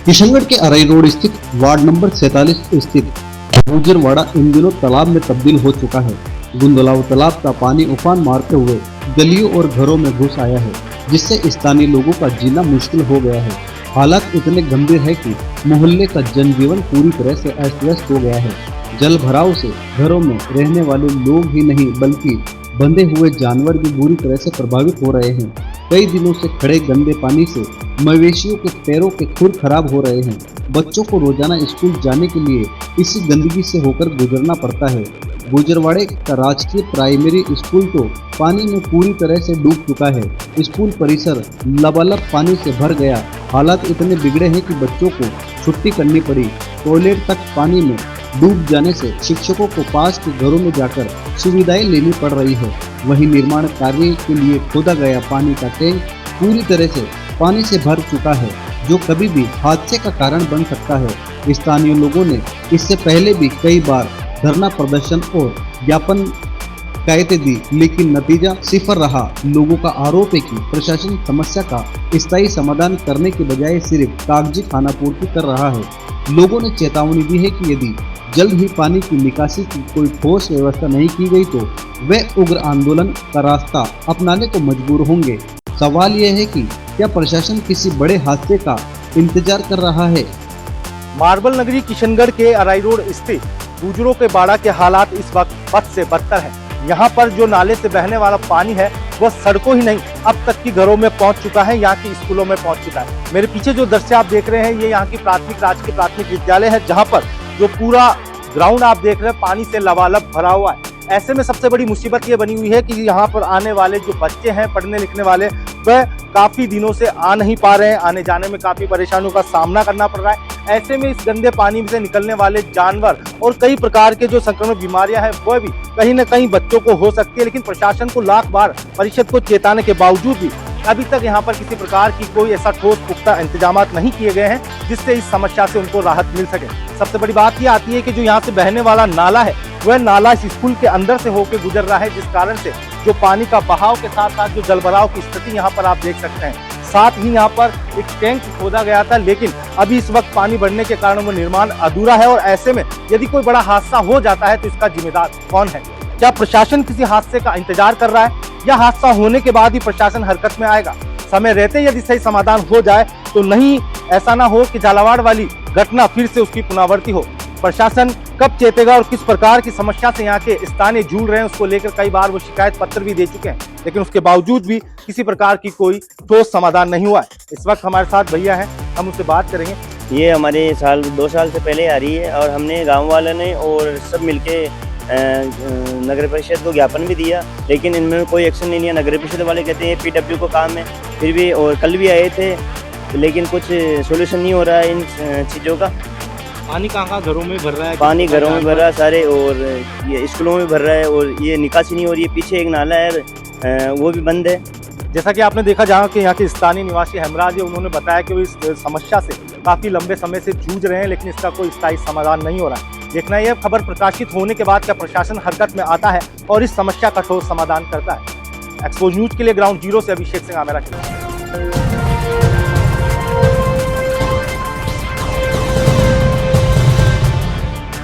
किशनगढ़ के अराई रोड स्थित ward number 47 स्थित गुजरवाड़ा इन दिनों तालाब में तब्दील हो चुका है। गुंदलाव तालाब का पानी उफान मारते हुए गलियों और घरों में घुस आया है, जिससे स्थानीय लोगों का जीना मुश्किल हो गया है। हालात इतने गंभीर है कि मोहल्ले का जनजीवन पूरी तरह से अस्त व्यस्त हो गया है। जल भराव से घरों में रहने वाले लोग ही नहीं बल्कि बंधे हुए जानवर भी बुरी तरह से प्रभावित हो रहे हैं। कई दिनों से खड़े गंदे पानी से मवेशियों के पैरों के खुर खराब हो रहे हैं। बच्चों को रोजाना स्कूल जाने के लिए इसी गंदगी से होकर गुजरना पड़ता है। गुजरवाड़े का राजकीय प्राइमरी स्कूल तो पानी में पूरी तरह से डूब चुका है। स्कूल परिसर लबालब पानी से भर गया। हालात इतने बिगड़े हैं कि बच्चों को छुट्टी करनी पड़ी। टॉयलेट तक पानी में डूब जाने से शिक्षकों को पास के घरों में जाकर सुविधाएं लेनी पड़ रही है। वहीं निर्माण कार्य के लिए खोदा गया पानी का टैंक पूरी तरह से पानी से भर चुका है, जो कभी भी हादसे का कारण बन सकता है। स्थानीय लोगों ने इससे पहले भी कई बार धरना प्रदर्शन और ज्ञापन शिकायतें दी, लेकिन नतीजा सिफर रहा। लोगों का आरोप है कि प्रशासन समस्या का स्थायी समाधान करने के बजाय सिर्फ कागजी खानापूर्ति कर रहा है। लोगों ने चेतावनी दी है कि यदि जल्द ही पानी की निकासी की कोई ठोस व्यवस्था नहीं की गई तो वे उग्र आंदोलन का रास्ता अपनाने को मजबूर होंगे। सवाल यह है कि क्या प्रशासन किसी बड़े हादसे का इंतजार कर रहा है? मार्बल नगरी किशनगढ़ के अराई रोड स्थित गुजरों के बाड़ा के हालात इस वक्त बद से बदतर है। यहाँ पर जो नाले से बहने वाला पानी है वह सड़कों ही नहीं अब तक की घरों में पहुँच चुका है, यहाँ की स्कूलों में पहुँच चुका है। मेरे पीछे जो दृश्य आप देख रहे हैं ये यहाँ की राजकीय प्राथमिक विद्यालय है, जहाँ पर जो पूरा ग्राउंड आप देख रहे हैं पानी से लबालब भरा हुआ है। ऐसे में सबसे बड़ी मुसीबत ये बनी हुई है कि यहाँ पर आने वाले जो बच्चे हैं पढ़ने लिखने वाले, वह काफी दिनों से आ नहीं पा रहे हैं। आने जाने में काफी परेशानियों का सामना करना पड़ रहा है। ऐसे में इस गंदे पानी से निकलने वाले जानवर और कई प्रकार के जो संक्रमण बीमारियां हैं वह भी कहीं न कहीं बच्चों को हो सकती है। लेकिन प्रशासन को लाख बार परिषद को चेताने के बावजूद भी अभी तक यहाँ पर किसी प्रकार की कोई ऐसा ठोस पुख्ता इंतजाम नहीं किए गए हैं जिससे इस समस्या से उनको राहत मिल सके। सबसे बड़ी बात यह आती है कि जो यहाँ से बहने वाला नाला है वह नाला इस स्कूल के अंदर से होकर गुजर रहा है, जिस कारण से जो पानी का बहाव के साथ साथ जो जलभराव की स्थिति यहाँ पर आप देख सकते हैं। साथ ही यहाँ पर एक टैंक खोदा गया था, लेकिन अभी इस वक्त पानी बढ़ने के कारण वो निर्माण अधूरा है। और ऐसे में यदि कोई बड़ा हादसा हो जाता है तो इसका जिम्मेदार कौन है? क्या प्रशासन किसी हादसे का इंतजार कर रहा है या हादसा होने के बाद ही प्रशासन हरकत में आएगा? समय रहते यदि सही समाधान हो जाए तो नहीं ऐसा ना हो कि झालावाड़ वाली घटना फिर से उसकी पुनरावृत्ति हो। प्रशासन कब चेतेगा और किस प्रकार की समस्या से यहाँ के स्थानीय जूझ रहे हैं उसको लेकर कई बार वो शिकायत पत्र भी दे चुके हैं, लेकिन उसके बावजूद भी किसी प्रकार की कोई ठोस समाधान नहीं हुआ है। इस वक्त हमारे साथ भैया हैं, हम उससे बात करेंगे। ये हमारे 2 साल से पहले आ रही है और हमने गांव वालों ने और सब मिलके नगर परिषद को ज्ञापन भी दिया, लेकिन इनमें कोई एक्शन नहीं लिया। नगर परिषद वाले कहते हैं PW को काम है, फिर भी और कल भी आए थे, लेकिन कुछ सोल्यूशन नहीं हो रहा है इन चीज़ों का। पानी कहाँ घरों में भर रहा है? पानी घरों में भर रहा है सारे, और ये स्कूलों में भर रहा है, और ये निकासी नहीं हो रही है। पीछे एक नाला है वो भी बंद है। जैसा कि आपने देखा जहाँ के यहाँ के स्थानीय निवासी हेमराज है, उन्होंने बताया कि वो इस समस्या से काफ़ी लंबे समय से जूझ रहे हैं, लेकिन इसका कोई स्थायी समाधान नहीं हो रहा है। देखना यह खबर प्रकाशित होने के बाद क्या प्रशासन हरकत में आता है और इस समस्या का ठोस समाधान करता है। एक्सपोज न्यूज के लिए ग्राउंड जीरो से अभिषेक सिंह आमेरा।